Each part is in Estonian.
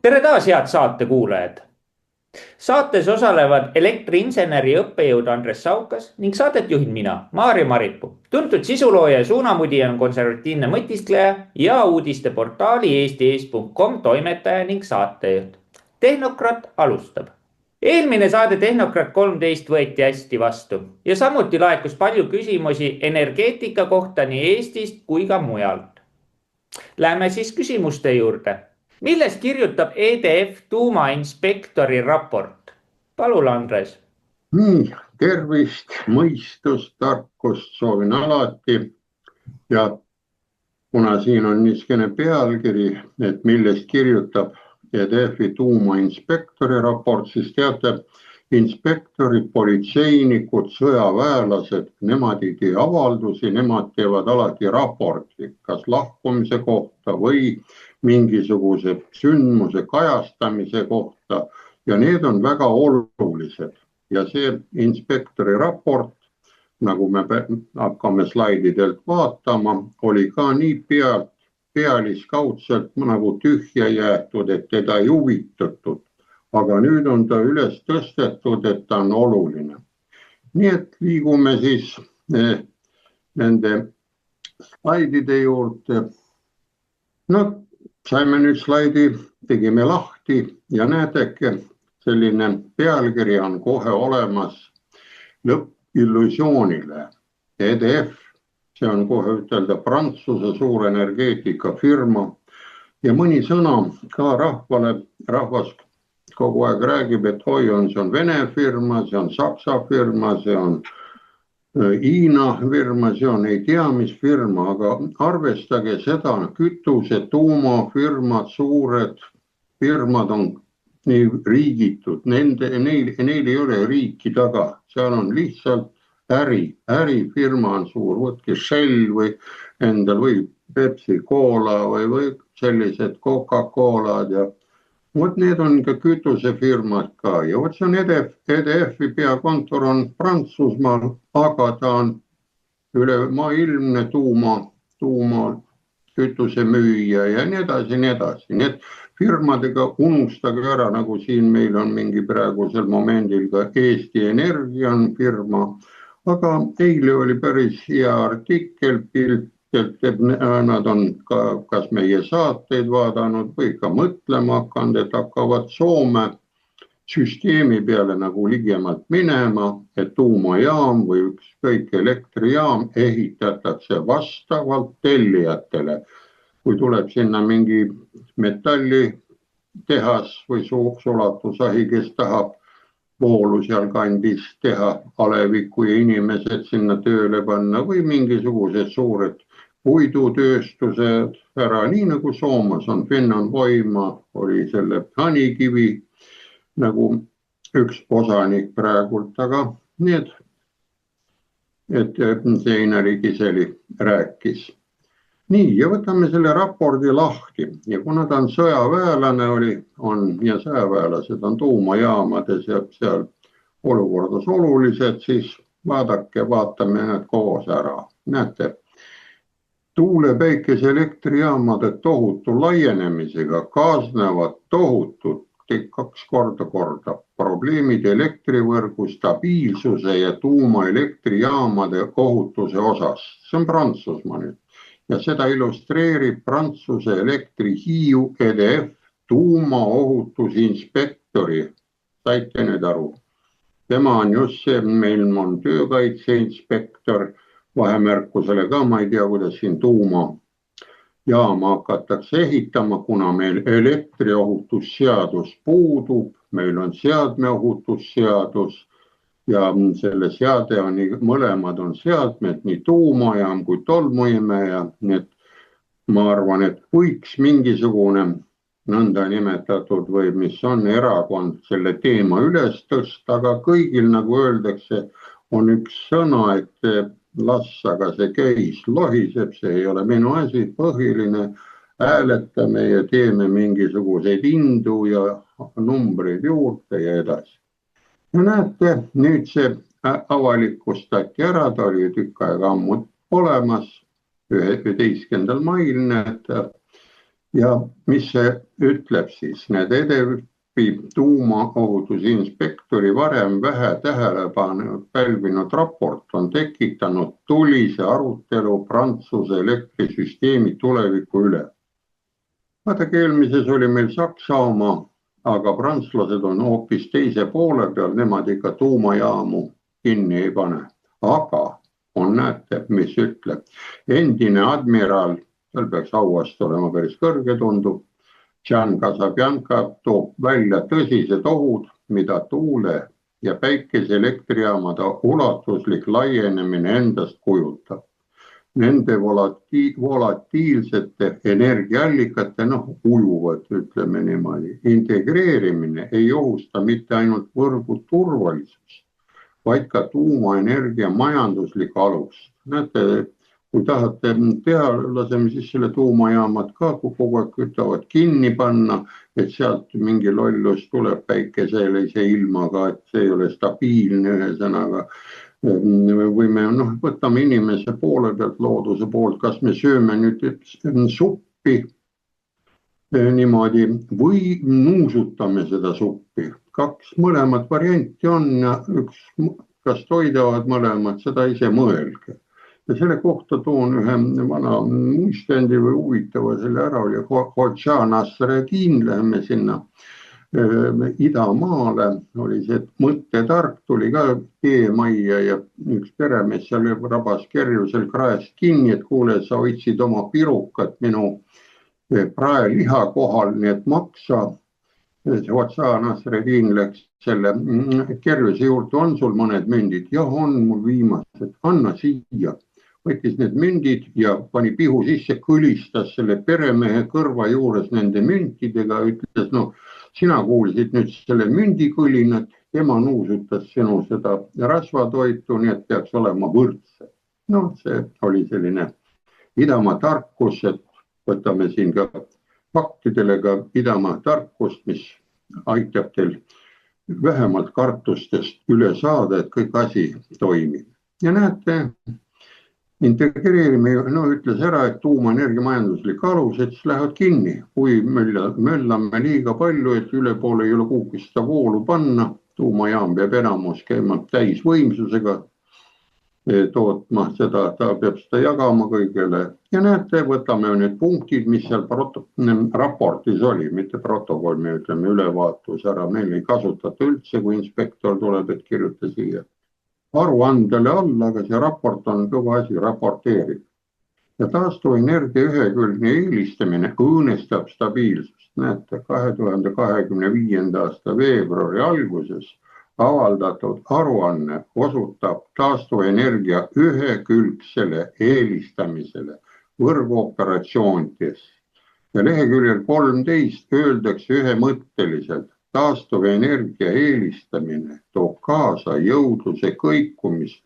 Tere taas, head saate kuulajad! Saates osalevad elektriinseneri õppejõud Andres Saukas ning saadet juhin mina, Maarja Maripuu. Tuntud sisulooja ja suunamudija on konservatiivne mõtiskleja ja uudisteportaali eesti.com toimetaja ning saatejuht. Tehnokrat alustab. Eelmine saade Tehnokrat 13 võeti hästi vastu ja samuti laekus palju küsimusi energeetika kohta nii Eestist kui ka mujalt. Lähme siis küsimuste juurde. Millest kirjutab EDF tuumainspektori raport? Palun, Andres. Nii, tervist, mõistust, tarkust soovin alati. Ja kuna siin on niisugune pealkiri, et millest kirjutab EDF-i tuumainspektori raport, siis teate, inspektorid, politseinikud, sõjaväelased, nemad ei tee avaldusi, nemad teevad alati raporti, kas lahkumise kohta või mingisuguse sündmuse kajastamise kohta ja need on väga olulised. Ja see inspektori raport, nagu me hakkame slaididelt vaatama, oli ka nii pealiskaudselt nagu tühja jäetud, et teda ei huvitatud. Aga nüüd on ta üles tõstetud, et ta on oluline. Nii et liigume siis nende slaidide juurde. No, saime nüüd slaidi, tegime lahti ja näedake, selline pealkiri on kohe olemas lõppillusioonile. EDF, see on kohe ütelda Prantsuse suur energeetikafirma ja mõni sõna ka rahvas kogu aeg räägib, et oi, see on Vene firma, see on Saksa firma, see on Hiina firma, see on ei tea mis firma, aga arvestage seda, kütuse, tuumafirmad, suured firmad on nii riigitud, neil ei ole riiki taga, seal on lihtsalt ärifirma on suur, võtke Shell või endal või Pepsi Cola või sellised Coca-Colad ja vot need on ka kütusefirmad ka ja vot see on EDF-i peakontor on Prantsusmaal, aga ta on ülemaailmne tuuma kütusemüüja ja nii edasi, nii edasi. Need firmadega unustage ära, nagu siin meil on mingi praegusel momendil ka Eesti Energia on firma, aga eile oli päris hea artikkel, nad on kas meie saateid vaadanud või ka mõtlema hakanud, et hakkavad Soome süsteemi peale nagu ligemalt minema, et tuumajaam või ükskõik elektrijaam ehitatakse vastavalt tellijatele. Kui tuleb sinna mingi metallitehas või sulatusahi, kes tahab voolu seal kandis teha aleviku ja inimesed sinna tööle panna või mingisugused suured puidutööstused ära, nii nagu Soomes on Fennon Voima, oli selle Hanikivi nagu üks osanik praegult, aga need, et Einari Kiseli rääkis. Nii, ja võtame selle raporti lahti ja kuna ta on sõjaväelane ja sõjaväelased on tuumajaamades ja seal olukordades olulised, siis vaatame need koos ära. Näete, tuule päikese elektrijaamade tohutu laienemisega kaasnevad tohutut 2 korda probleemid elektrivõrgu stabiilsuse ja tuumaelektrijaamade ohutuse osas. See on Prantsusmaa nüüd. Ja seda illustreerib Prantsuse elektrihiiu EDF tuumaohutusinspektori. Saite nüüd aru? Tema on just see, meil on töökaitseinspektor, vahemärkusele ka, ma ei tea, kuidas siin tuumajaama hakatakse ehitama, kuna meil elektriohutusseadus puudub, meil on seadmeohutusseadus ja selle seade on, mõlemad on seadmed, nii tuumajaam kui tolmuimeja, nii et ma arvan, et võiks mingisugune nõnda nimetatud või mis on erakond selle teema üles tõsta, aga kõigil, nagu öeldakse, on üks sõna, et las aga see käis lohiseb, see ei ole minu asi, põhiline hääletame ja teeme mingisuguseid indu ja numbreid juurde ja edasi. Ja näete, nüüd see avalikustati ära, ta oli tükk aega ammu olemas, 11. mail, näete. Ja mis see ütleb siis? Need EDF-i tuumaohutusinspektori varem vähe tähelepanu pälvinud raport on tekitanud tulise arutelu Prantsuse elektrisüsteemi tuleviku üle. Vaadake, eelmises oli meil Saksamaa, aga prantslased on hoopis teise poole peal, nemad ikka tuumajaamu kinni ei pane. Aga on, näete, mis ütleb. Endine admiral, tal peaks auast olema päris kõrge, tundub, Jan Casablanca toob välja tõsised ohud, mida tuule ja päikeseelektrijaamade ulatuslik laienemine endast kujutab. Nende volatiilsete energiaallikate, ujuvad, ütleme niimoodi, integreerimine ei ohusta mitte ainult võrgu turvalisust, vaid ka tuumaenergia majanduslik alus. Näete, kui tahate teha, laseme siis selle tuumajaamad ka, kui kogu aeg kütavad kinni panna, et sealt mingi lollus tuleb päikeselise ilmaga, et see ei ole stabiilne, ühesõnaga. Või me võtame inimese poole pealt, looduse poolt, kas me sööme nüüd suppi niimoodi või nuusutame seda suppi. Kaks mõlemat varianti on ja üks, kas toidavad mõlemad, seda ise mõelge. Ja selle kohta toon ühe vana muistendi või huvitava selle ära oli Hodža Nasreddin, läheme sinna Idamaale, oli see mõttetark, tuli ka teemajja ja üks peremees seal rabas kerjusel kraest kinni, et kuule, sa hoidsid oma pirukat minu praeliha kohal, nii et maksa. Hodža Nasreddin läks selle kerjuse juurde, on sul mõned mündid? Jah, on mul viimased, anna siia. Võttis need mündid ja pani pihu sisse, kõlistas selle peremehe kõrva juures nende müntidega, ütles, sina kuulsid nüüd selle mündikõlinat, tema nuusutas sinu seda rasvatoitu, nii et peaks olema võrdse. See oli selline Idamaa tarkus, et võtame siin ka faktidele ka Idamaa tarkust, mis aitab teil vähemalt kartustest üle saada, et kõik asi toimib. Ja näete, integreerime, ütles ära, et tuumaenergia majanduslik alus, et siis lähevad kinni. Kui möllame liiga palju, et üle poole ei ole kuhugi seda voolu panna, tuumajaam peab enamus käima täisvõimsusega tootma seda, ta peab seda jagama kõigele. Ja näete, võtame nüüd punktid, mis seal raportis oli, mitte protokoll, me ütleme ülevaatus ära, meil ei kasutata üldse, kui inspektor tuleb, et kirjuta siia. Aruandele alla, aga see raport on kõva asi, raporteerib. Ja taastuvenergia ühekülgne eelistamine õõnestab stabiilsust. Näete, 2025. aasta veebruari alguses avaldatud aruanne osutab taastuvenergia ühekülgsele eelistamisele võrguoperatsioonides. Ja leheküljel 13 öeldakse ühemõtteliselt, taastuvenergia eelistamine toob kaasa jõudluse kõikumist,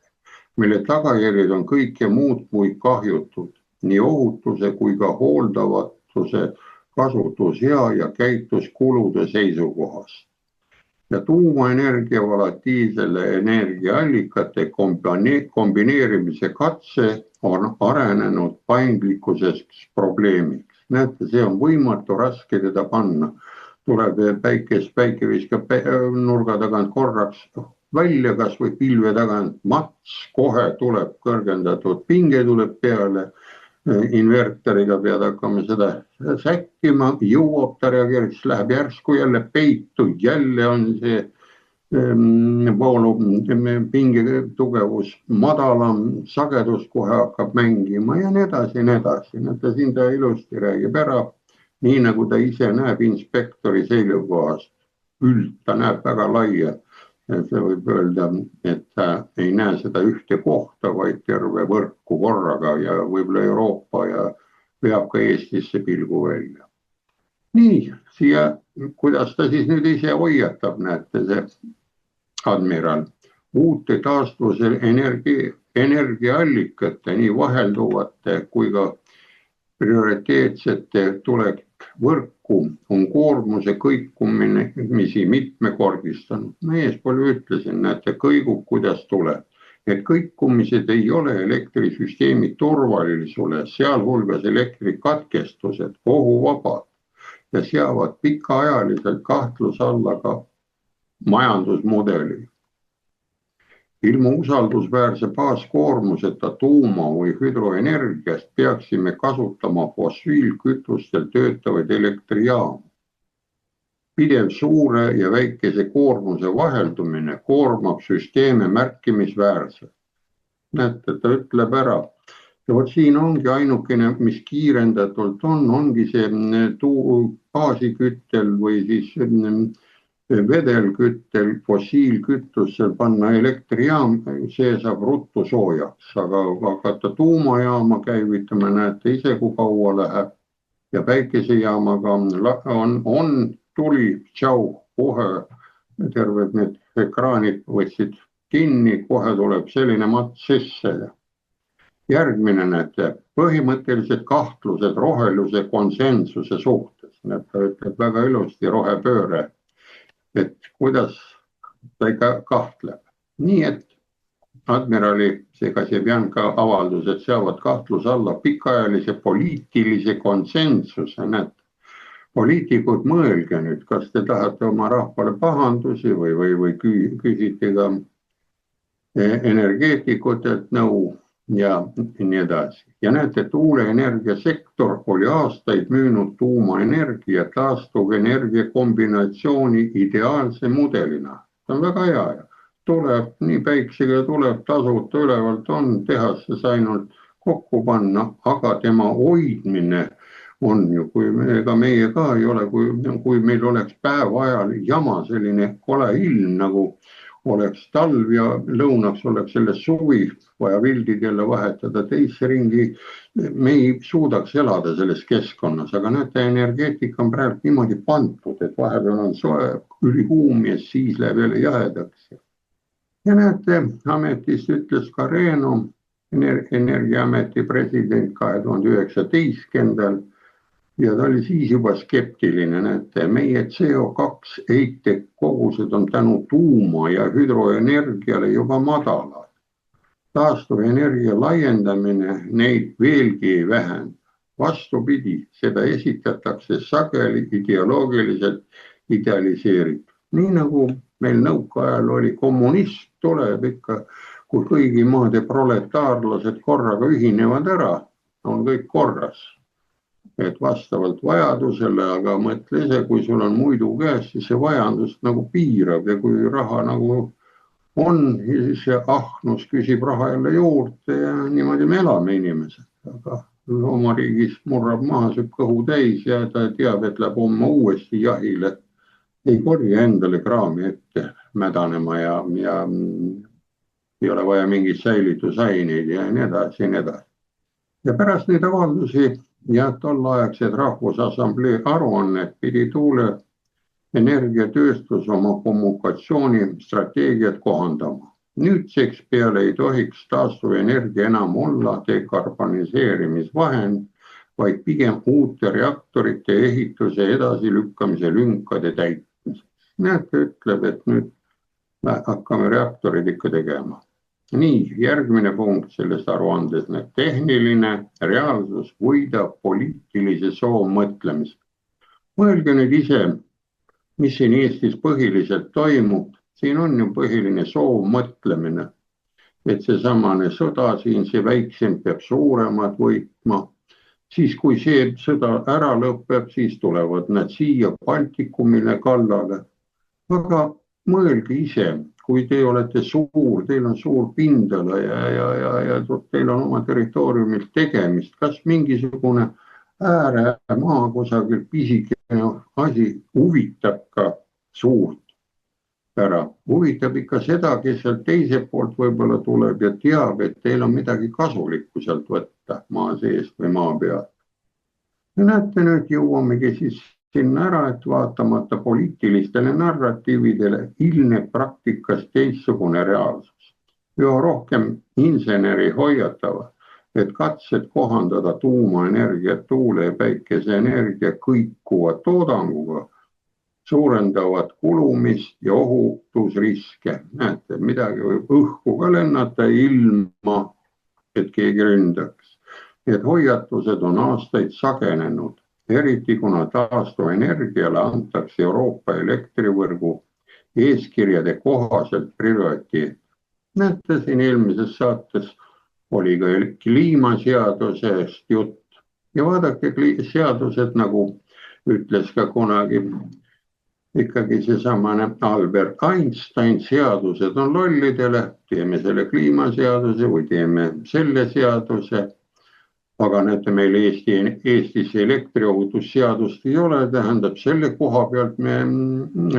mille tagajärjed on kõike muud kui kahjutud, nii ohutuse kui ka hooldavatuse kasutushea ja käituskulude seisukohast. Ja tuumaenergia volatiilsele energiaallikate kombineerimise katse on arenenud paindlikkuseks probleemiks. Näete, see on võimatu, raske teda panna. Tuleb päike viskab nurga tagant korraks välja, kas või pilve tagant mats, kohe tuleb kõrgendatud pinge tuleb peale, inverteriga pead hakkama seda sättima, jõuab ta reageeriks, läheb järsku jälle peitu, jälle on see voolu pinge tugevus madalam, sagedus kohe hakkab mängima ja nii edasi, nii edasi. Näete, siin ta ilusti räägib ära. Nii nagu ta ise näeb inspektori seisukohast, ta näeb väga laia. See võib öelda, et ta ei näe seda ühte kohta, vaid terve võrku korraga ja võib-olla Euroopa ja veab ka Eestisse pilgu välja. nii, siia, kuidas ta siis nüüd ise hoiatab, näete, see admiral, uute taastuvuse energiaallikate, nii vahelduvate kui ka prioriteetsete tulek võrku on koormuse kõikumisi mitmekordistanud. Ma eespool ütlesin, näete, kõigub kuidas tuleb. Et kõikumised ei ole elektrisüsteemi turvalisusele, sealhulgas elektrikatkestused, ohuvabad ja seavad pikaajaliselt kahtluse alla ka majandusmudeli. Ilma usaldusväärse baaskoormuseta tuuma või hüdroenergiast peaksime kasutama fossiilkütustel töötavaid elektrijaamu. Pidev suure ja väikese koormuse vaheldumine koormab süsteeme märkimisväärselt. Näete, ta ütleb ära. Ja vot siin ongi ainukene, mis kiirendatult ongi see gaasiküttel või siis vedelküttel, fossiilkütusel panna elektrijaam, see saab ruttu soojaks, aga hakata tuumajaama käivitama, näete ise, kui kaua läheb. Ja päikesejaamaga on tuli, tšau, kohe terved need ekraanid võtsid kinni, kohe tuleb selline mats sisse. Järgmine, näete, põhimõtteliselt kahtlused roheluse konsensuse suhtes. Ta ütleb väga ilusti rohepööre, et kuidas ta ikka kahtleb. Nii et admirali Kasjevjanka avaldused seavad kahtluse alla pikaajalise poliitilise konsensuse, näete. Poliitikud, mõelge nüüd, kas te tahate oma rahvale pahandusi või küsite ka energeetikutelt nõu ja nii edasi. Ja näete, tuuleenergiasektor oli aastaid müünud tuumaenergia taastuvenergia kombinatsiooni ideaalse mudelina. See on väga hea. Tuleb, nii päiksega tuleb, tasuta ülevalt on, tehases ainult kokku panna, aga tema hoidmine on ju, kui ega meie ka ei ole, kui meil oleks päeva ajal jama selline kole ilm, nagu oleks talv ja lõunaks oleks selle suvi, vaja vildid jälle vahetada teisse ringi, me ei suudaks elada selles keskkonnas, aga näete, energeetika on praegu niimoodi pandud, et vahepeal on soe, ülikuum ja siis läheb jälle jahedaks. Ja näete, ametist ütles ka Reeno, Energiaameti president 2019. Ja ta oli siis juba skeptiline, näete, meie CO2 heitekogused on tänu tuuma ja hüdroenergiale juba madalad. Taastuvenergia laiendamine neid veelgi ei vähenda. Vastupidi, seda esitatakse sageli ideoloogiliselt idealiseeritud. Nii nagu meil nõukaajal oli, kommunist tuleb ikka, kui kõigi maade proletaarlased korraga ühinevad ära, on kõik korras. Et vastavalt vajadusele, aga mõtle ise, kui sul on muidu käes, siis see vajadust nagu piirab ja kui raha nagu on, siis see ahnus küsib raha jälle juurde ja niimoodi me elame inimesed. Aga oma riigis murrab maha see kõhu täis ja ta teab, et läheb homme uuesti jahile. Ei korja endale kraami ette mädanema ja ei ole vaja mingit säilitusaineid ja nii edasi ja nii edasi. Ja pärast neid avaldusi ja tolleaegsed Rahvusassamblee aruannet pidi tuuleenergiatööstus oma kommunikatsioonistrateegiat kohandama. Nüüdseks peale ei tohiks taastuvenergia enam olla dekarboniseerimisvahend, vaid pigem uute reaktorite ehituse edasilükkamise lünkade täitmiseks. Näete, ütleb, et nüüd hakkame reaktorid ikka tegema. Nii, järgmine punkt sellest aruandes, tehniline reaalsus võidab poliitilise soovmõtlemise. Mõelge nüüd ise, mis siin Eestis põhiliselt toimub. Siin on ju põhiline soovmõtlemine, et see samane sõda siin, see väiksem peab suuremad võitma. Siis kui see sõda ära lõpeb, siis tulevad nad siia Baltikumile kallale. Aga mõelge ise, kui te olete suur, teil on suur pindala ja teil on oma territooriumil tegemist, kas mingisugune ääremaa kusagil pisikene asi huvitab ka suurt ära. Huvitab ikka seda, kes sealt teiselt poolt võib-olla tuleb ja teab, et teil on midagi kasulikku sealt võtta maa seest või maa pealt. Ja näete, nüüd jõuamegi siis sinna ära, et vaatamata poliitilistele narratiividele ilmneb praktikas teistsugune reaalsus. Üha rohkem inseneri hoiatavad, et katsed kohandada tuumaenergiat tuule- ja päikeseenergia kõikuva toodanguga suurendavad kulumist ja ohutusriske. Näete, midagi võib õhku ka lennata ilma, et keegi ründaks. Need hoiatused on aastaid sagenenud, eriti kuna taastuvenergiale antakse Euroopa elektrivõrgu eeskirjade kohaselt prioriteet. Näete, siin eelmises saates oli ka kliimaseadusest jutt ja vaadake, seadused, nagu ütles ka kunagi ikkagi seesamane Albert Einstein, seadused on lollidele, teeme selle kliimaseaduse või teeme selle seaduse. Aga näete, meil Eestis elektriohutusseadust ei ole, tähendab selle koha pealt me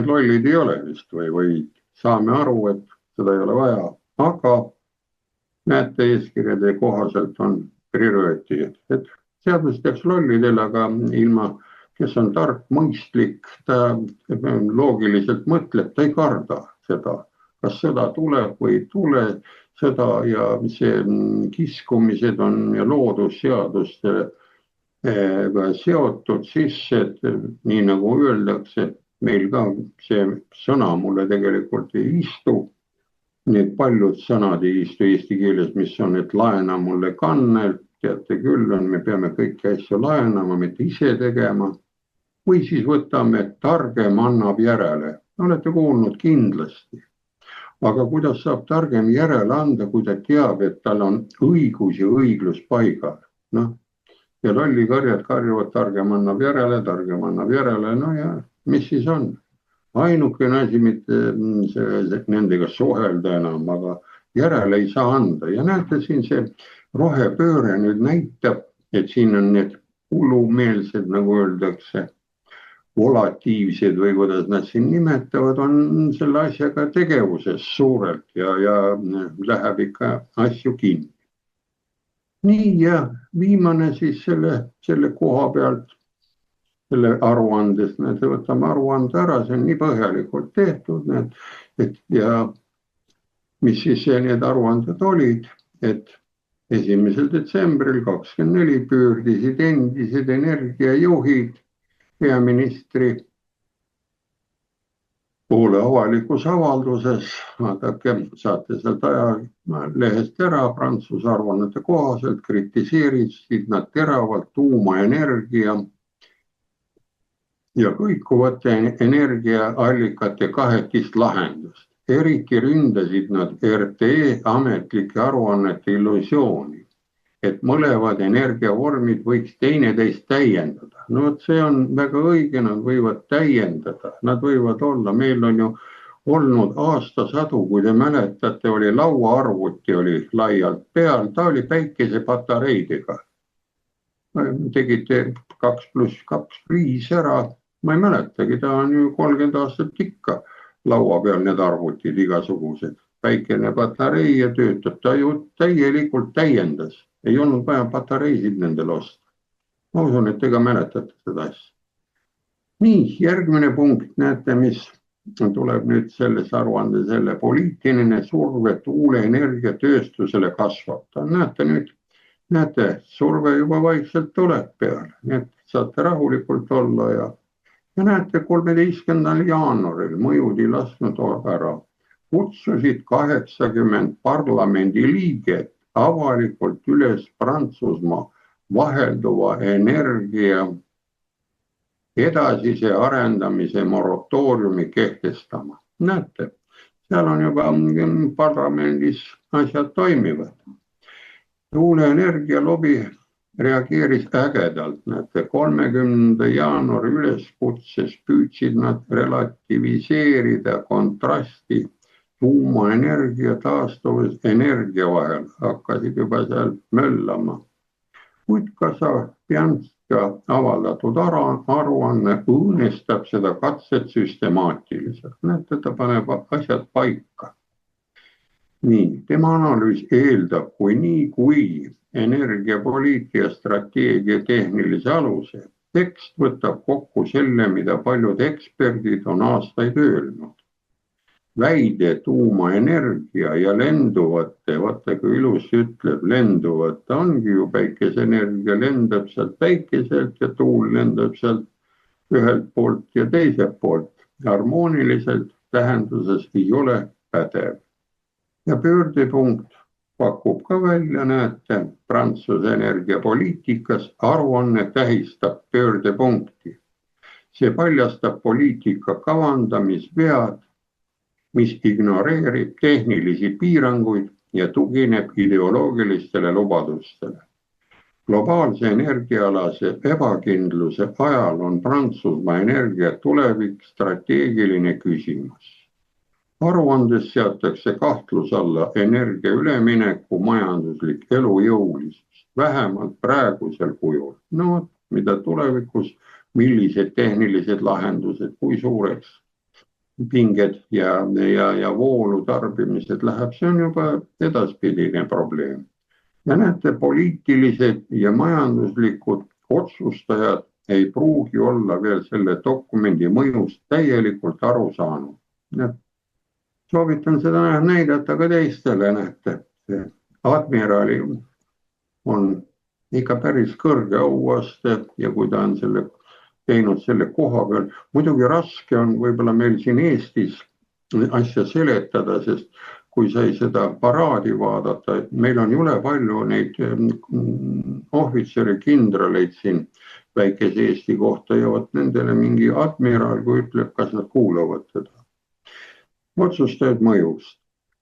lollid ei ole vist või saame aru, et seda ei ole vaja. Aga näete, eeskirjade kohaselt on prioriteet, et seadus teeks lollidele, aga ilma, kes on tark, mõistlik, ta loogiliselt mõtleb, ta ei karda seda, kas sõda tuleb või ei tule sõda ja see kiskumised on ja loodusseadustega seotud sisse, et nii nagu öeldakse, meil ka see sõna mulle tegelikult ei istu. Need paljud sõnad ei istu eesti keeles, mis on, et laena mulle kannelt, teate küll, me peame kõiki asju laenama, mitte ise tegema. Või siis võtame, et targem annab järele. Olete kuulnud kindlasti. Aga kuidas saab targem järele anda, kui ta teab, et tal on õigus ja õiglus paigal? No, ja lollikarjad karjuvad, targem annab järele, no ja mis siis on? Ainukene asi, mitte nendega suhelda enam, aga järele ei saa anda. Ja näete, siin see rohepööre nüüd näitab, et siin on need hullumeelsed, nagu öeldakse, volatiivsed või kuidas nad siin nimetavad, on selle asjaga tegevuses suurelt ja läheb ikka asju kinni. Nii ja viimane siis selle koha pealt, selle aruandes, võtame aruande ära, see on nii põhjalikult tehtud, ja mis siis need aruanded olid, et 1. detsembril 2024 pöördisid endised energiajuhid peaministri poole avalikus avalduses, vaadake, saate sealt ajalehest ära, Prantsuse aruannete kohaselt kritiseerisid nad teravalt tuumaenergia ja kõikuvate energiaallikate kahetist lahendust. Eriti ründasid nad RTE ametlike aruannete illusiooni, et mõlevad energiavormid võiks teineteist täiendada. No see on väga õige, nad võivad täiendada, nad võivad olla, meil on ju olnud aastasadu, kui te mäletate, oli lauaarvuti oli laialt peal, ta oli päikesepatareidega. Tegite 2+2 viis ära, ma ei mäletagi, ta on ju 30 aastat ikka laua peal need arvutid igasugused. Päikene patarei ja töötab, ta ju täielikult täiendas. Ei olnud vaja patareisid nendel osta. Ma usun, et ega mäletate seda asja. Nii, järgmine punkt, näete, mis tuleb nüüd selles aruande, selle poliitiline surve tuuleenergia tööstusele kasvab. Näete, surve juba vaikselt tuleb peale, nii et saate rahulikult olla ja näete, 13. jaanuaril mõjud ei lasknud ära. Kutsusid 80 parlamendi liiget avalikult üles Prantsusmaa vahelduva energia edasise arendamise moratooriumi kehtestama. Näete, seal on juba parlamendis asjad toimivad. Tuuleenergia lobi reageeris ägedalt, näete, 30. jaanuari üleskutses püüdsid nad relativiseerida kontrasti tuumaenergia taastuvenergia vahel, hakkasid juba seal möllama. Kuid ka Sapienska avaldatud aruanne õõnestab seda katset süstemaatiliselt. Näete, ta paneb asjad paika. Nii, tema analüüs eeldab, kui energiapoliitika strateegia tehnilise aluse tekst võtab kokku selle, mida paljud eksperdid on aastaid öelnud. Väide tuumaenergia ja lenduvate, vaata kui ilusti ütleb lenduvate, ongi ju päikeseenergia lendab sealt päikeselt ja tuul lendab sealt ühelt poolt ja teiselt poolt. Harmooniliselt tähenduses ei ole pädev. Ja pöördepunkt pakub ka välja, näete, Prantsuse energiapoliitikas aruanne tähistab pöördepunkti. See paljastab poliitika kavandamisvead, mis ignoreerib tehnilisi piiranguid ja tugineb ideoloogilistele lubadustele. Globaalse energiaalase ebakindluse ajal on Prantsusmaa energia tulevik strateegiline küsimus. Aruandes seatakse kahtluse alla energia ülemineku majanduslik elujõulisus, vähemalt praegusel kujul. No, mida tulevikus, millised tehnilised lahendused, kui suureks pinged ja voolu tarbimised läheb, see on juba edaspidine probleem. Ja näete, poliitilised ja majanduslikud otsustajad ei pruugi olla veel selle dokumendi mõjust täielikult aru saanud. Soovitan seda näidata ka teistele, näete. Admirali on ikka päris kõrge auaste ja kui ta on teinud selle koha peal. Muidugi raske on võib-olla meil siin Eestis asja seletada, sest kui sai seda paraadi vaadata, et meil on jule palju neid ohvitseri kindraleid siin väikese Eesti kohta ja vot nendele mingi admiral, kui ütleb, kas nad kuulavad teda. Otsustajad mõjust.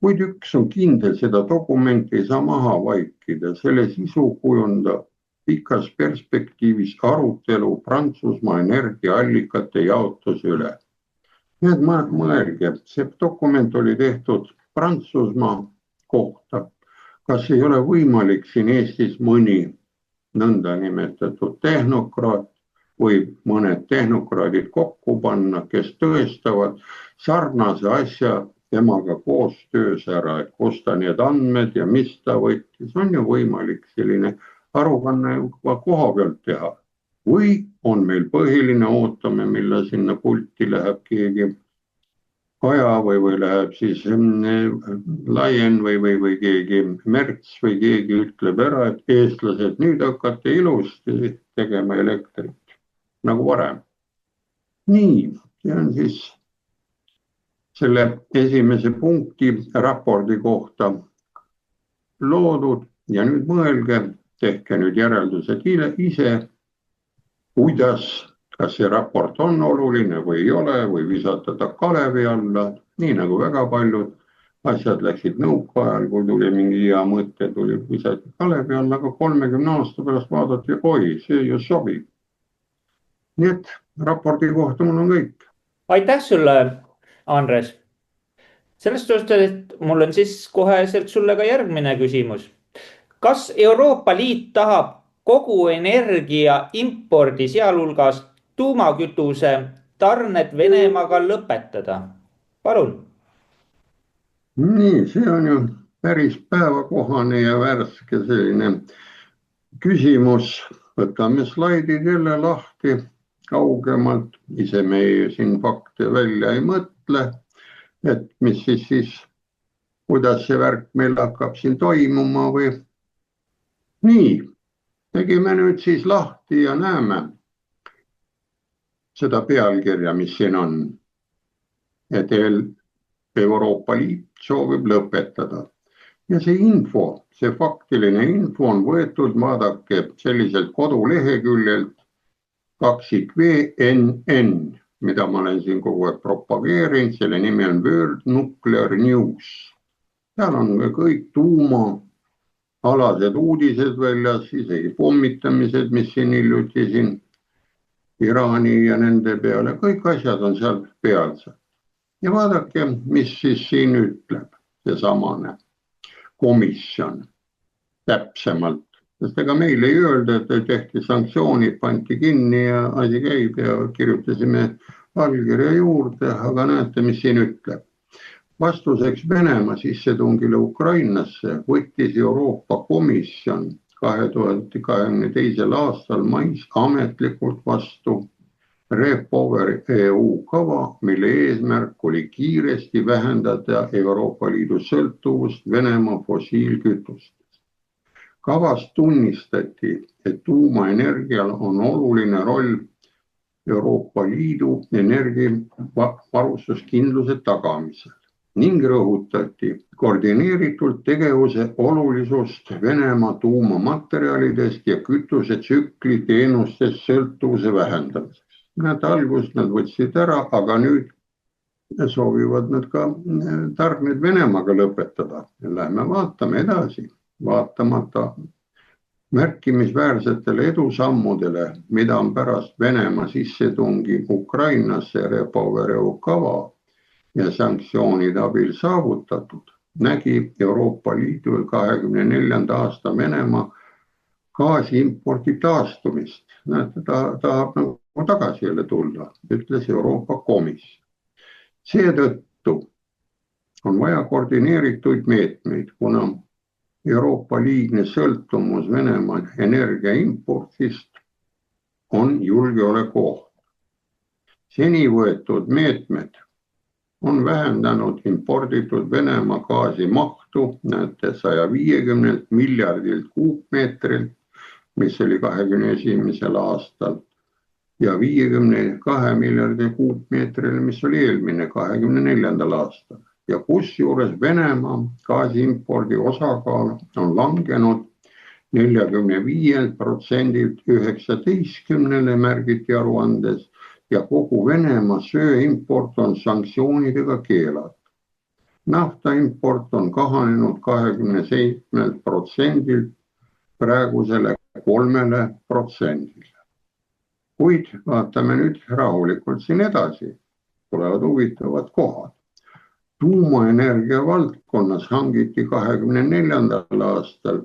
Kuid üks on kindel, seda dokumenti ei saa maha vaikida, selle sisu kujundab pikas perspektiivis arutelu Prantsusmaa energiaallikate jaotuse üle. Need mõelge, see dokument oli tehtud Prantsusmaa kohta. Kas ei ole võimalik siin Eestis mõni nõnda nimetatud tehnokraat või mõned tehnokraadid kokku panna, kes tõestavad sarnase asja temaga koostöös ära, et kus ta need andmed ja mis ta võttis, on ju võimalik selline aruanne koha pealt teha. Või on meil põhiline, ootame, mille sinna pulti läheb keegi Kaja või läheb siis Laien või keegi Merts või keegi ütleb ära, et eestlased nüüd hakkate ilusti tegema elektrit nagu varem. Nii, see on siis selle esimese punkti raporti kohta loodud ja nüüd mõelge, tehke nüüd järeldused ise, kuidas, kas see raport on oluline või ei ole või visata ta kalevi alla, nii nagu väga paljud asjad läksid nõukaajal, kui tuli mingi hea mõte, tuli visati kalevi alla, aga 30 aasta pärast vaadati, oi, see ju sobib. Nii et raporti kohta mul on kõik. Aitäh sulle, Andres. Sellest suhtes, et mul on siis koheselt sulle ka järgmine küsimus. Kas Euroopa Liit tahab kogu energia impordi, sealhulgas tuumakütuse tarned Venemaaga lõpetada? Palun. Nii, see on ju päris päevakohane ja värske selline küsimus. Võtame slaidid jälle lahti kaugemalt. Ise me siin fakte välja ei mõtle, et mis siis kuidas see värk meil hakkab siin toimuma või. Nii, tegime nüüd siis lahti ja näeme seda pealkirja, mis siin on. Et Euroopa Liit soovib lõpetada. Ja see info, see faktiline info on võetud, vaadake, selliselt koduleheküljelt VNN, mida ma olen siin kogu aeg propageerinud, selle nimi on World Nuclear News. Seal on kõik tuumaalased uudised väljas, isegi pommitamised, mis siin hiljuti siin Iraani ja nende peale, kõik asjad on seal pealsed. Ja vaadake, mis siis siin ütleb seesamane komisjon täpsemalt. Sest ega meil ei öelda, et tehti sanktsioonid, pandi kinni ja asi käib ja kirjutasime allkirja juurde, aga näete, mis siin ütleb. Vastuseks Venemaa sissetungile Ukrainasse võttis Euroopa Komisjon 2022. aastal mais ametlikult vastu REPower EU kava, mille eesmärk oli kiiresti vähendada Euroopa Liidu sõltuvust Venemaa fossiilkütustest. Kavas tunnistati, et tuumaenergial on oluline roll Euroopa Liidu energiavarustuskindluse tagamisel ning rõhutati koordineeritud tegevuse olulisust Venemaa tuumamaterjalidest ja kütusetsükli teenustest sõltuvuse vähendamiseks. Nad algust nad võtsid ära, aga nüüd soovivad nad ka tarned Venemaaga lõpetada. Lähme vaatame edasi, vaatamata märkimisväärsetele edusammudele, mida on pärast Venemaa sissetungi Ukrainasse REPower EU kava ja sanktsioonide abil saavutatud, nägi Euroopa Liidu 2024. aasta Venemaa gaasiimpordi taastumist. Ta tahab nagu tagasi jälle tulla, ütles Euroopa Komisjon. Seetõttu on vaja koordineeritud meetmeid, kuna Euroopa liigne sõltumus Venemaa energiaimpordist on julgeolekuoht. Seni võetud meetmed on vähendanud imporditud Venemaa gaasi mahtu, näete 150 miljardilt kuupmeetrilt, mis oli 2021. aastal, ja 52 miljardi kuupmeetril, mis oli eelmine 2024. aastal. Ja kusjuures Venemaa gaasiimpordi osakaal on langenud 45%-lt 19%-le märgiti aruandes ja kogu Venemaa söeimport on sanktsioonidega keelatud. Nafta import on kahanenud 27%-lt praegusele 3%-le. Kuid vaatame nüüd rahulikult siin edasi. Tulevad huvitavad kohad. Tuumaenergia valdkonnas hangiti 2024. aastal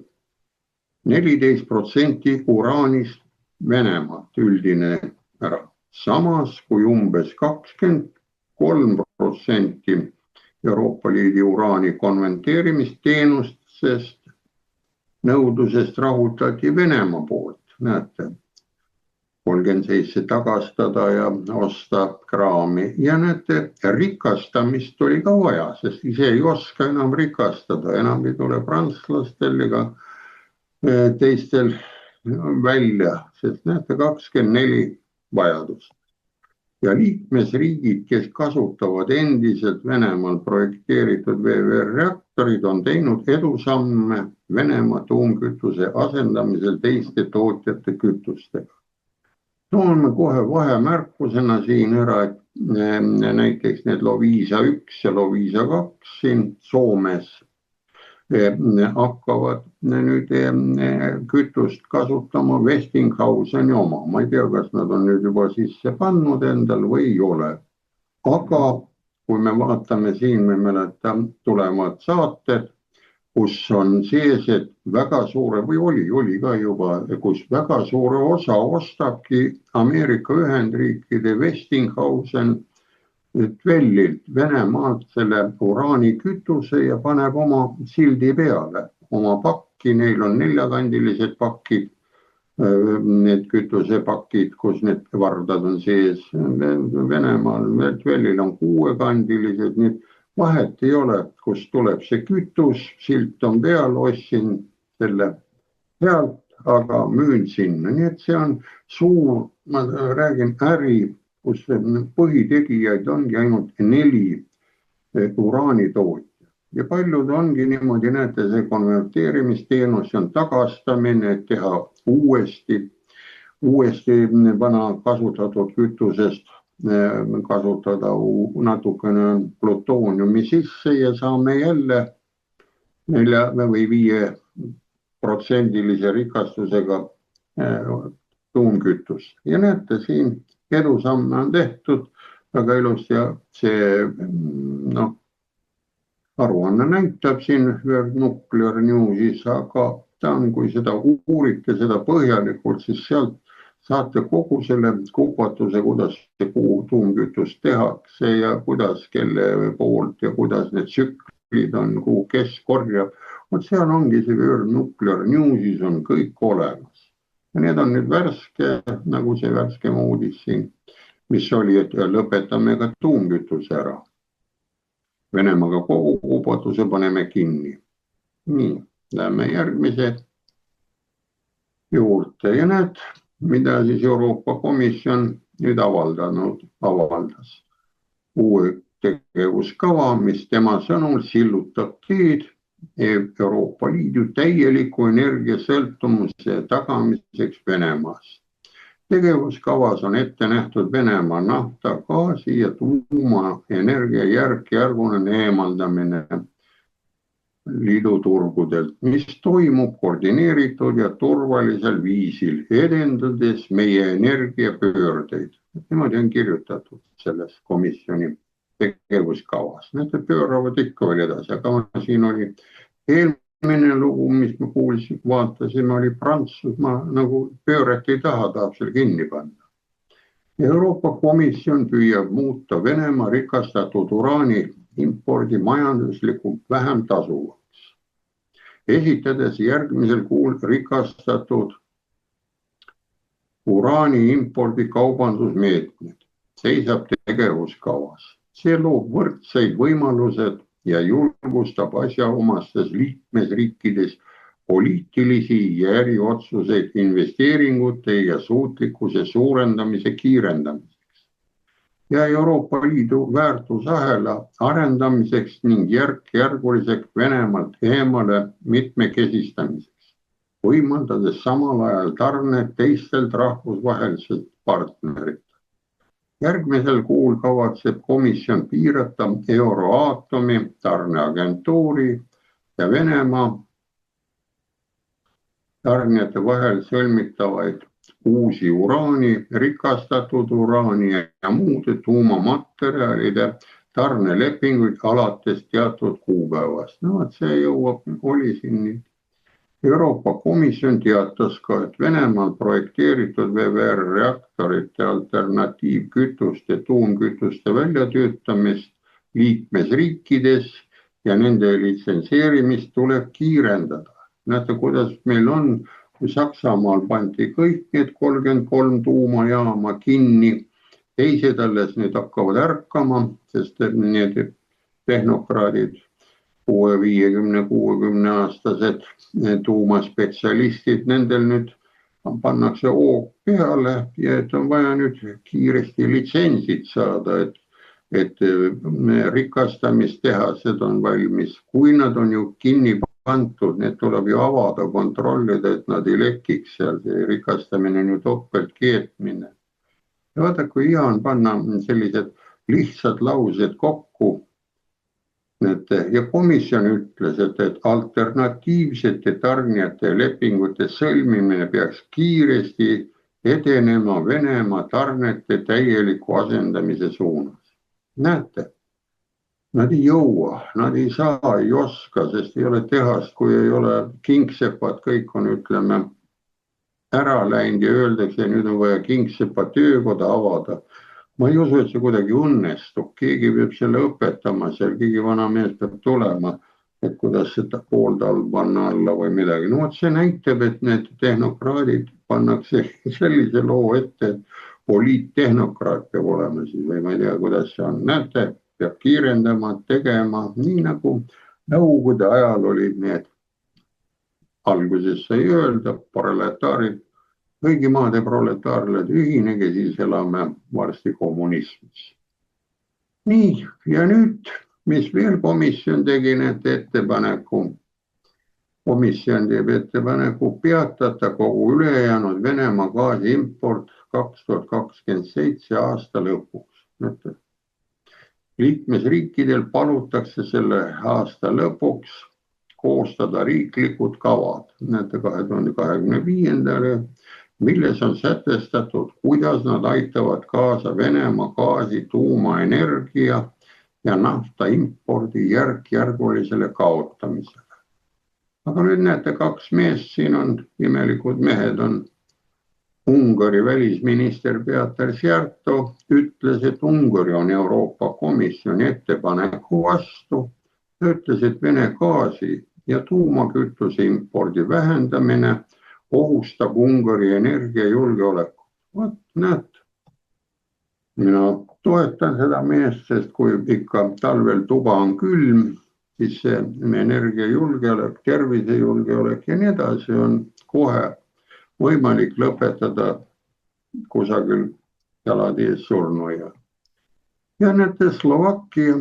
14% uraanist Venemaalt üldine ära. Samas kui umbes 23% Euroopa Liidu uraani konverteerimisteenustest nõudlusest rahuldati Venemaa poolt. Näete, 37 tagastada ja osta kraami. Ja näete, rikastamist oli ka vaja, sest ise ei oska enam rikastada. Enam ei tule prantslastel ega teistel välja, sest näete 24 vajadust. Ja liikmesriigid, kes kasutavad endiselt Venemaal projekteeritud VVR-reaktorid, on teinud edusamme Venemaa tuumkütuse asendamisel teiste tootjate kütustega. Toome kohe vahemärkusena siin ära, et näiteks need Loviisa 1 ja Loviisa 2 siin Soomes hakkavad nüüd kütust kasutama Westinghouseni oma. Ma ei tea, kas nad on nüüd juba sisse pannud endal või ei ole. Aga kui me vaatame siin, me mäletame tulevad saated, kus on sees, et väga suure või oli ka juba, kus väga suure osa ostabki Ameerika Ühendriikide Westinghousen Vellilt Venemaalt selle uraanikütuse ja paneb oma sildi peale. Oma pakki, neil on 4-kandilised pakid, need kütusepakid, kus need vardad on sees. Venemaal Vellil on 6-kandilised, nii vahet ei ole, kus tuleb see kütus, silt on peal, ostsin selle pealt, aga müün sinna. Nii et see on suur, ma räägin, äri, kus põhitegijaid ongi ainult 4 uraanitootja. Ja paljud ongi niimoodi, näete, see konverteerimisteenus on tagastamine, et teha uuesti vana kasutatud kütusest kasutada natukene plutooniumi sisse ja saame jälle 4 või 5% rikastusega tuumkütust. Ja näete, siin edusamme on tehtud väga ilusti ja see aruanne näitab siin World Nuclear Newsis, aga ta on, kui seda uurite seda põhjalikult, siis sealt saate kogu selle kupatuse, kuidas see tuumkütust tehakse ja kuidas, kelle poolt ja kuidas need tsüklid on, kuhu kes korjab. Vot seal ongi see World Nuclear Newsis on kõik olemas. Ja need on nüüd värske, nagu see värskem uudis siin, mis oli, et lõpetame ka tuumkütuse ära. Venemaaga kogu kuubatuse paneme kinni. Nii, lähme järgmise juurde ja näed, mida siis Euroopa Komisjon nüüd avaldas. Uue tegevuskava, mis tema sõnul sillutab teed Euroopa Liidu täieliku energiasõltumuse tagamiseks Venemaast. Tegevuskavas on ette nähtud Venemaa nafta, gaasi ja tuumaenergia järk-järgune eemaldamine liidu turgudelt, mis toimub koordineeritud ja turvalisel viisil, edendades meie energiapöördeid. Niimoodi on kirjutatud selles komisjoni tegevuskavas. Need pööravad ikka veel edasi, aga siin oli eelmine lugu, mis me kuulsime, vaatasime, oli Prantsusmaa nagu pööret ei taha, tahab selle kinni panna. Euroopa Komisjon püüab muuta Venemaa rikastatud uraani impordi majanduslikult vähem tasuvaks, esitades järgmisel kuul rikastatud uraani impordi kaubandusmeetmed, seisab tegevuskavas. See loob võrdseid võimalused ja julgustab asjaomastes liikmesriikides poliitilisi ja eriotsuseid investeeringute ja suutlikkuse suurendamise kiirendamiseks ja Euroopa Liidu väärtusahela arendamiseks ning järk-järguliseks Venemaalt eemale mitmekesistamiseks, võimaldades samal ajal tarned teistelt rahvusvahelistelt partneritelt. Järgmisel kuul kavatseb komisjon piirata Euroatomi tarneagentuuri ja Venemaa tarnijate vahel sõlmitavaid uusi uraani, rikastatud uraani ja muude tuumamaterjalide tarnelepinguid alates teatud kuupäevast. No, see oli siin nii. Euroopa Komisjon teatas ka, et Venemaal projekteeritud VVR-reaktorite alternatiivkütuste tuumkütuste väljatöötamist liikmesriikides ja nende litsenseerimist tuleb kiirendada. Näete, kuidas meil on, kui Saksamaal pandi kõik need 33 tuumajaama kinni, teised alles nüüd hakkavad ärkama, sest need tehnokraadid 50-60 aastased tuumaspetsialistid, nendel nüüd pannakse hoog peale ja et on vaja nüüd kiiresti litsentsid saada, et rikastamistehased on valmis. Kui nad on ju kinni pandud, need tuleb ju avada, kontrollida, et nad ei lekiks seal, see rikastamine on ju topelt keetmine. Ja vaata, kui hea on panna sellised lihtsad laused kokku. Ja komisjon ütles, et alternatiivsete tarnijate lepingute sõlmimine peaks kiiresti edenema Venemaa tarnete täieliku asendamise suunas. Näete, nad ei jõua, nad ei saa, ei oska, sest ei ole tehast, kui ei ole kingsepad, kõik on, ütleme, ära läinud ja öeldakse, nüüd on vaja kingsepa töökoda avada. Ma ei usu, et see kuidagi õnnestub, keegi peab selle õpetama, seal keegi vana mees peab tulema, et kuidas seda pooltal panna alla või midagi. No see näitab, et need tehnokraadid pannakse sellise loo ette, et poliittehnokraat peab olema siis või ma ei tea, kuidas see on. Näete, peab kiirendama, tegema, nii nagu nõukogude ajal olid need, alguses sai öelda, proletaarid, kõigi maade proletaarled ühinege, siis elame varsti kommunismis. Nii, ja nüüd, mis veel komisjon tegi need ettepaneku? Komisjon teeb ettepaneku peatada kogu ülejäänud Venemaa gaasi import 2027 aasta lõpuks. Liikmesriikidel palutakse selle aasta lõpuks koostada riiklikud kavad, näete 2025, milles on sätestatud, kuidas nad aitavad kaasa Venemaa gaasi, tuumaenergia ja nafta impordi järk-järgulisele kaotamisele. Aga nüüd näete, kaks meest siin on, imelikud mehed on. Ungari välisminister Peater Szijjártó ütles, et Ungari on Euroopa Komisjoni ettepaneku vastu. Ta ütles, et Vene gaasi ja tuumakütuse impordi vähendamine ohustab Ungari energiajulgeolekut. Vot näed, mina toetan seda meest, sest kui ikka talvel tuba on külm, siis see energiajulgeolek, tervisejulgeolek ja nii edasi on kohe võimalik lõpetada kusagil jalad ees surnuaial. Ja näete, Slovakkia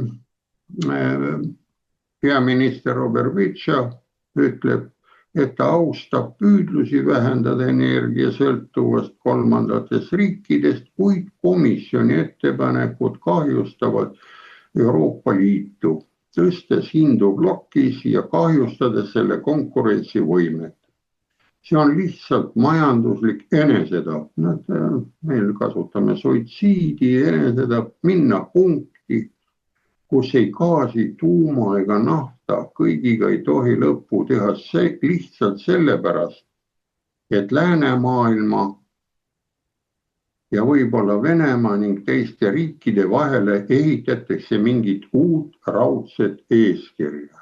peaminister Robert Fico ütleb, et ta austab püüdlusi vähendada energiasõltuvust kolmandatest riikidest, kuid komisjoni ettepanekud kahjustavad Euroopa Liitu, tõstes hindu plokis ja kahjustades selle konkurentsivõimet. See on lihtsalt majanduslik enesetapp. Meil kasutame suitsiidi, enesetapp, minna punkti, kus ei gaasi, tuuma ega nafta kõigiga ei tohi lõppu teha lihtsalt sellepärast, et läänemaailma ja võib-olla Venemaa ning teiste riikide vahele ehitatakse mingit uut raudset eesriiet.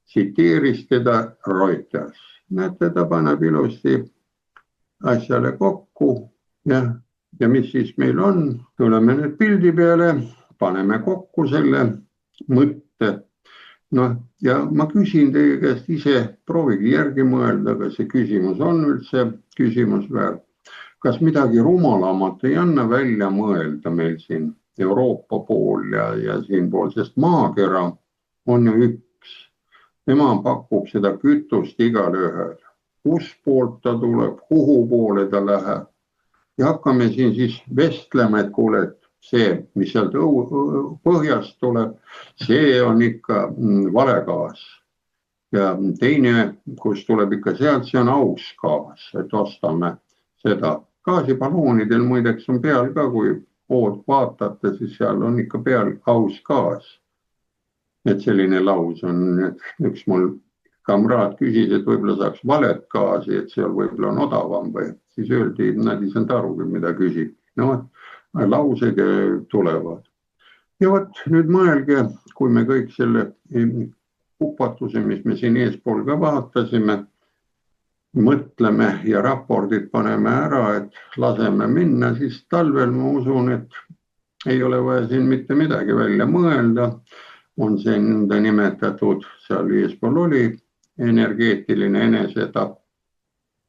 Tsiteeris teda Reuters. Näete, ta paneb ilusti asjale kokku ja mis siis meil on, tuleme nüüd pildi peale, paneme kokku selle mõtte. Ja ma küsin teie käest ise, proovige järgi mõelda, kas see küsimus on üldse küsimus väärt. Kas midagi rumalamat ei anna välja mõelda meil siin Euroopa pool ja siinpool, sest maakera on ju üks. Tema pakub seda kütust igale ühele. Kus poolt ta tuleb, kuhu poole ta läheb. Ja hakkame siin siis vestlema, et kuule, et see, mis sealt põhjast tuleb, see on ikka valegaas. Ja teine, kus tuleb ikka sealt, see on aus gaas, et ostame seda. Gaasibaloonidel muideks on peal ka, kui vaatate, siis seal on ikka peal aus gaas. Et selline laus on, üks mul kamraad küsis, et võib-olla saaks valet gaasi, et seal võib-olla on odavam või siis öeldi, nad ei saanud aru, mida küsib. Laused tulevad. Ja vot nüüd mõelge, kui me kõik selle upatuse, mis me siin eespool ka vaatasime, mõtleme ja raportid paneme ära, et laseme minna, siis talvel ma usun, et ei ole vaja siin mitte midagi välja mõelda. On see nõnda nimetatud, seal eespool oli energeetiline enesetapp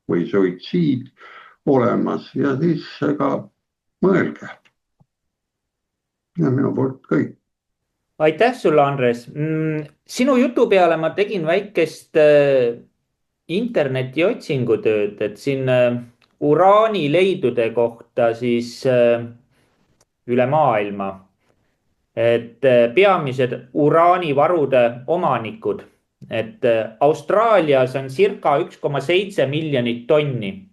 või suitsiid olemas ja siis ka mõelge. Ja minu poolt kõik. Aitäh sulle, Andres. Sinu jutu peale ma tegin väikest interneti otsingutööd, et siin uraanileidude kohta siis üle maailma. Et peamised uraanivarude omanikud, et Austraalias on circa 1,7 miljonit tonni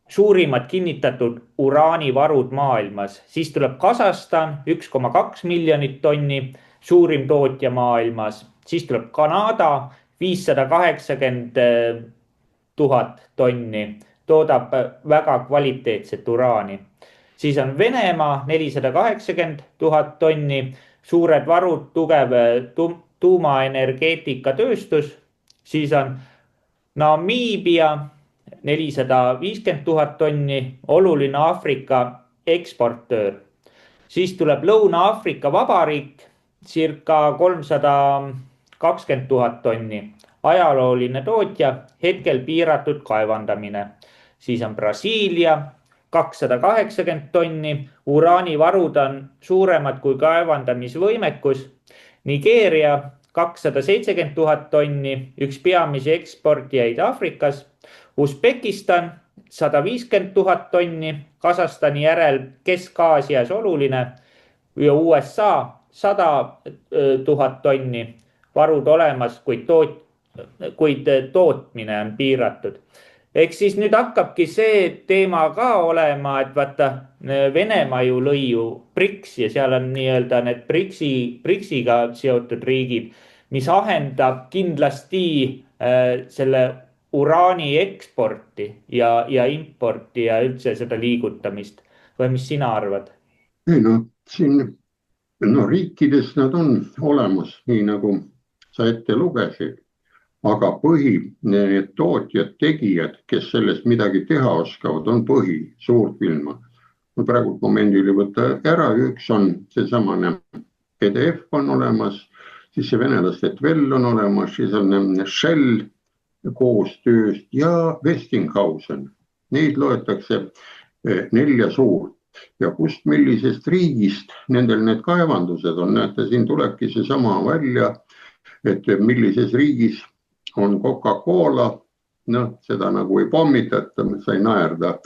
suurimad kinnitatud uraanivarud maailmas, siis tuleb Kasahstan 1,2 miljonit tonni, suurim tootja maailmas, siis tuleb Kanada 580 000 tonni, toodab väga kvaliteetset uraani. Siis on Venemaa 480 000 tonni, suured varud, tugev tuumaenergeetikatööstus. Siis on Namiibia 450 000 tonni, oluline Aafrika eksportöör. Siis tuleb Lõuna-Aafrika Vabariik, circa 320 000 tonni, ajalooline tootja, hetkel piiratud kaevandamine. Siis on Brasiilia 280 tonni, uraanivarud on suuremad kui kaevandamisvõimekus. Nigeeria 270 000 tonni, üks peamisi eksportijaid Aafrikas. Usbekistan 150 000 tonni, Kasahstani järel Kesk-Aasias oluline ja USA 100 000 tonni, varud olemas, kuid tootmine on piiratud. Eks siis nüüd hakkabki see teema ka olema, et vaata Venemaa ju lõi ju BRICS ja seal on nii-öelda need BRICS-iga seotud riigid, mis ahendab kindlasti selle uraani eksporti ja importi ja üldse seda liigutamist. Või mis sina arvad? Ei no, siin No riikides nad on olemas, nii nagu sa ette lugesid, aga need tootjad, tegijad, kes sellest midagi teha oskavad, on suurfirmad. Ma praegu momendil ei võta ära, üks on seesamane PDF on olemas, siis see venelaste Tvel on olemas, siis on Shell koostööst ja Westinghausen. Neid loetakse 4 suurt. Ja kust millisest riigist nendel need kaevandused on, näete, siin tulebki seesama välja, et millises riigis on Coca-Cola, noh, seda nagu ei pommitata, sai naerda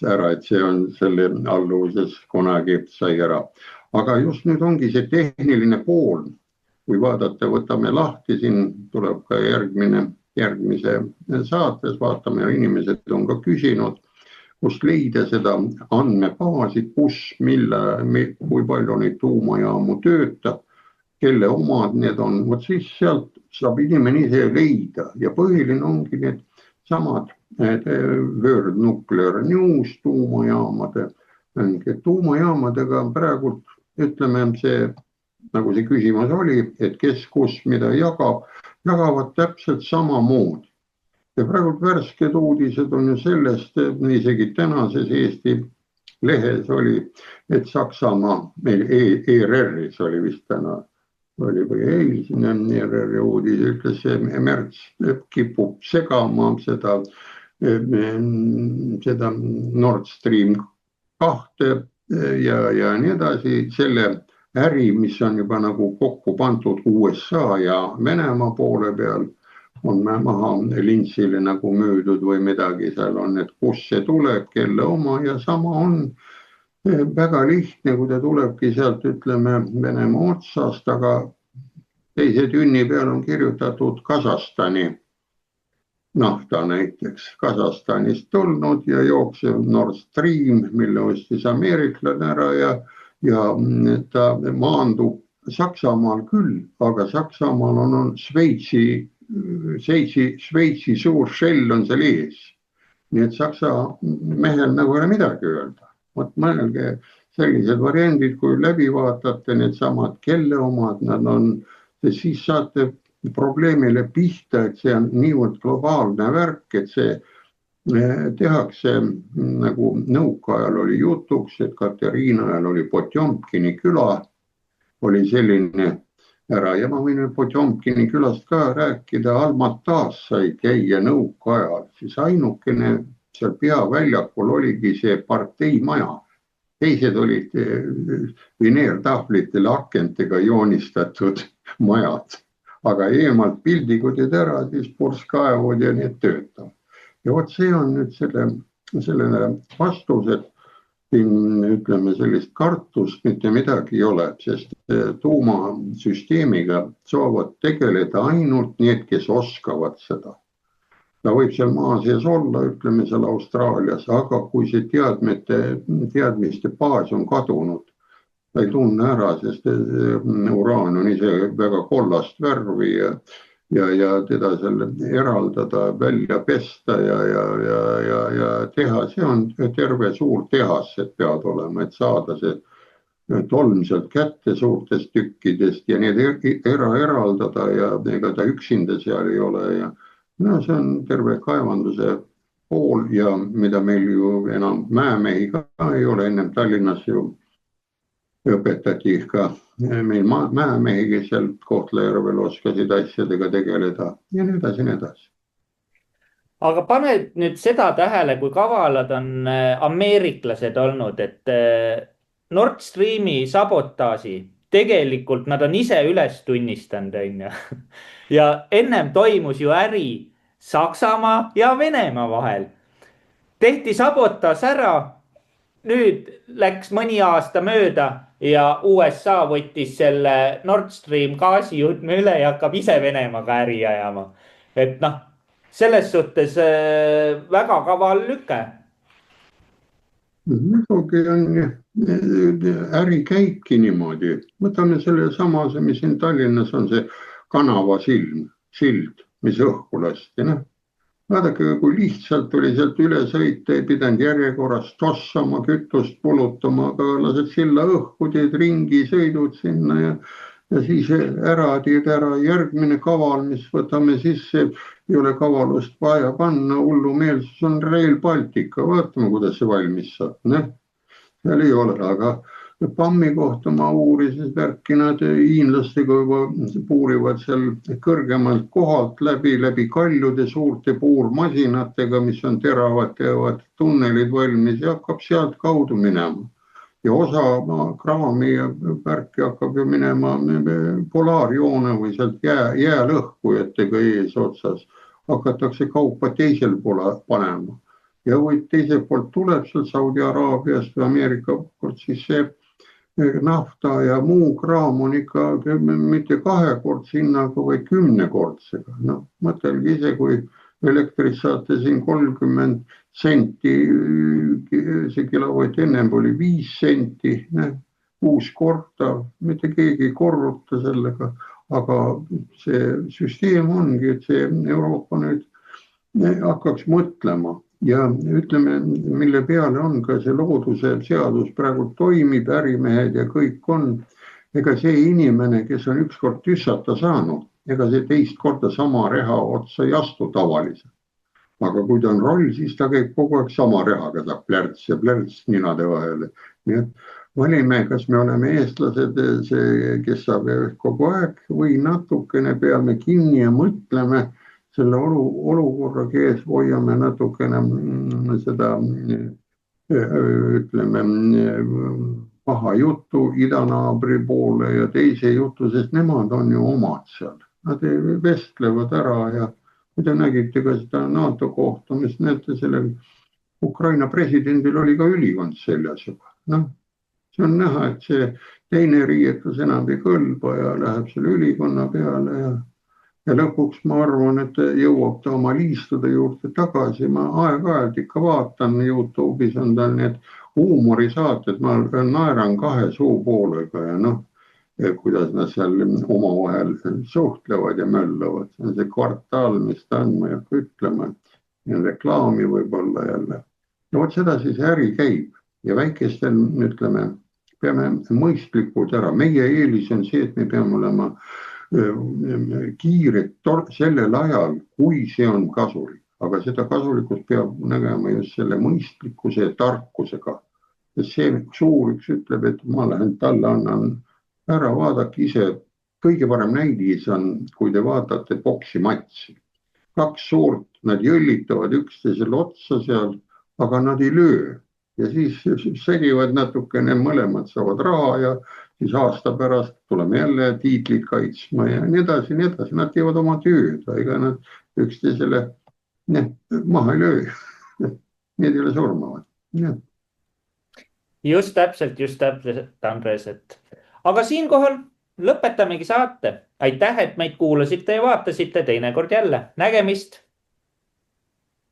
ära, et see on selle alluvuses kunagi sai ära. Aga just nüüd ongi see tehniline pool, kui vaadata, võtame lahti, siin tuleb ka järgmise saates, vaatame, inimesed on ka küsinud, kust leida seda andmebaasi, kus, kui palju neid tuumajaamu töötab, kelle omad need on, vot siis sealt saab inimene ise leida ja põhiline ongi need samad World Nuclear News tuumajaamadega praegu ütleme see, nagu see küsimus oli, et kes kus mida jagavad täpselt samamoodi. Ja praegu värsked uudised on ju sellest, isegi tänases Eesti lehes oli, et Saksamaa, meil ERR-is oli vist täna, oli või eilsine ERR-i uudis, ütles see Merts kipub segama seda Nord Stream 2 ja nii edasi, selle äri, mis on juba nagu kokku pandud USA ja Venemaa poole peal, on maha lintsile nagu müüdud või midagi seal on, et kus see tuleb, kelle oma ja sama on väga lihtne, kui ta tulebki sealt, ütleme, Venemaa otsast, aga teise tünni peal on kirjutatud Kasahstani nafta näiteks, Kasahstanist tulnud ja jooksev Nord Stream, mille ostis ameeriklane ära ja ta maandub Saksamaal küll, aga Saksamaal on Šveitsi suur Shell on seal ees. Nii et Saksa mehel nagu ei ole midagi öelda. Vot mõelge sellised variandid, kui läbi vaatate need samad, kelle omad nad on, siis saate probleemile pihta, et see on niivõrd globaalne värk, et see tehakse nagu nõukaajal oli jutuks, et Katariina ajal oli Potjomkini küla, oli selline ära ja ma võin Potjomkini külast ka rääkida, Almatas sai käia nõukaajal, siis ainukene seal peaväljakul oligi see parteimaja. Teised olid vineertahvlitele akentega joonistatud majad, aga eemalt pildikud ära, siis purskkaevud ja need töötavad. Ja vot see on nüüd selle vastus, et siin ütleme sellist kartust mitte midagi ei ole, sest tuumasüsteemiga saavad tegeleda ainult need, kes oskavad seda. Ta võib seal maa sees olla, ütleme seal Austraalias, aga kui see teadmiste baas on kadunud, ta ei tunne ära, sest uraan on ise väga kollast värvi ja teda seal eraldada, välja pesta ja teha, see on terve suur tehas, et peavad olema, et saada see tolm sealt kätte suurtest tükkidest ja need eraldada ja ega ta üksinda seal ei ole ja no see on terve kaevanduse pool ja mida meil ju enam mäemehi ka ei ole, ennem Tallinnas ju õpetati ka meil mäemehi, kes seal Kohtla-Järvel oskasid asjadega tegeleda ja nii edasi, nii edasi. Aga pane nüüd seda tähele, kui kavalad on ameeriklased olnud, et Nord Streami sabotaaži tegelikult nad on ise üles tunnistanud, on ju. Ja ennem toimus ju äri Saksamaa ja Venemaa vahel. Tehti sabotaaž ära, nüüd läks mõni aasta mööda ja USA võttis selle Nord Stream gaasijuhtme üle ja hakkab ise Venemaaga äri ajama. Et noh, selles suhtes väga kaval lüke. Muidugi on äri käibki niimoodi. Võtame selle sama, mis siin Tallinnas on see Kanava sild, mis õhku lasti. vaadake, kui lihtsalt oli sealt üle sõita, ei pidanud järjekorras tossama, kütust kulutama, aga lased silla õhku, teed ringisõidud sinna ja siis teed ära järgmine kaval, mis võtame sisse, ei ole kavalust vaja panna, hullumeelsus on Rail Baltica, vaatame, kuidas see valmis saab, seal ei ole, aga PAM-i kohta ma uurisin värki, nad hiinlastega juba puurivad seal kõrgemalt kohalt läbi kaljude suurte puurmasinatega, mis on teravad, teevad tunnelid valmis ja hakkab sealt kaudu minema. Ja osa kraami ja värki hakkab ju minema polaarjoone või sealt jäälõhkujatega eesotsas. Hakatakse kaupa teisel poole panema. Ja või teiselt poolt tuleb seal Saudi Araabiast või Ameerika poolt, siis see nafta ja muu kraam on ikka mitte 2-kordse hinnaga, vaid 10-kordsega. Mõtelge ise, kui elektrit saate siin 30 senti, see kilovatt ennem oli 5 senti, 6 korda, mitte keegi ei korruta sellega, aga see süsteem ongi, et see Euroopa nüüd hakkaks mõtlema. Ja ütleme, mille peale on ka see looduse seadus praegu toimib, ärimehed ja kõik on. Ega see inimene, kes on ükskord tüssata saanud, ega see teist korda sama reha otsa ei astu tavaliselt. Aga kui ta on roll, siis ta käib kogu aeg sama rehaga, saab plärts ja plärts ninade vahele. Nii et valime, kas me oleme eestlased, kes saab kogu aeg või natukene peame kinni ja mõtleme, selle olukorra kees hoiame natukene seda, ütleme, paha juttu idanaabri poole ja teise juttu, sest nemad on ju omad seal. Nad vestlevad ära ja kui te nägite ka seda NATO kohtumist, näete sellel Ukraina presidendil oli ka ülikond seljas juba. See on näha, et see teine riietus enam ei kõlba ja läheb selle ülikonna peale ja lõpuks ma arvan, et jõuab ta oma liistude juurde tagasi. Ma aeg-ajalt ikka vaatan YouTube'is on tal need huumorisaated, ma naeran 2 suupoolega ja kuidas nad seal omavahel suhtlevad ja möllavad. See on see Kvartaal, mis ta on, ma ei hakka ütlema, ja reklaami võib-olla jälle. Ja vot seda siis äri käib ja väikestel, ütleme, peame mõistlikud ära. Meie eelis on see, et me peame olema kiired sellel ajal, kui see on kasulik. Aga seda kasulikkust peab nägema just selle mõistlikkuse ja tarkusega. See suur üks ütleb, et ma lähen talle, annan ära, vaadake ise. Kõige parem näidis on, kui te vaatate poksimatsi. 2 suurt, nad jõllitavad üksteisele otsa seal, aga nad ei löö. Ja siis segivad natukene, mõlemad saavad raha ja siis aasta pärast tuleme jälle tiitlit kaitsma ja nii edasi. Nad teevad oma tööd, ega nad üksteisele maha ei löö. Need ei ole surmavad. Just täpselt, Andres. Aga siinkohal lõpetamegi saate. Aitäh, et meid kuulasite ja vaatasite teinekord jälle. Nägemist!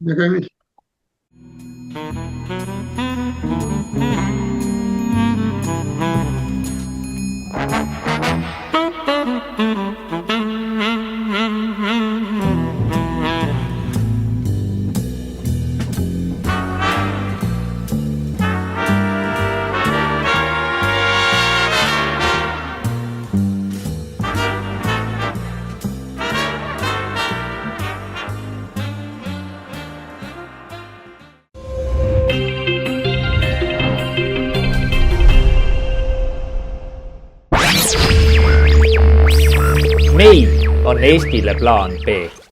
Nägemist! Meil on Eestile plaan B.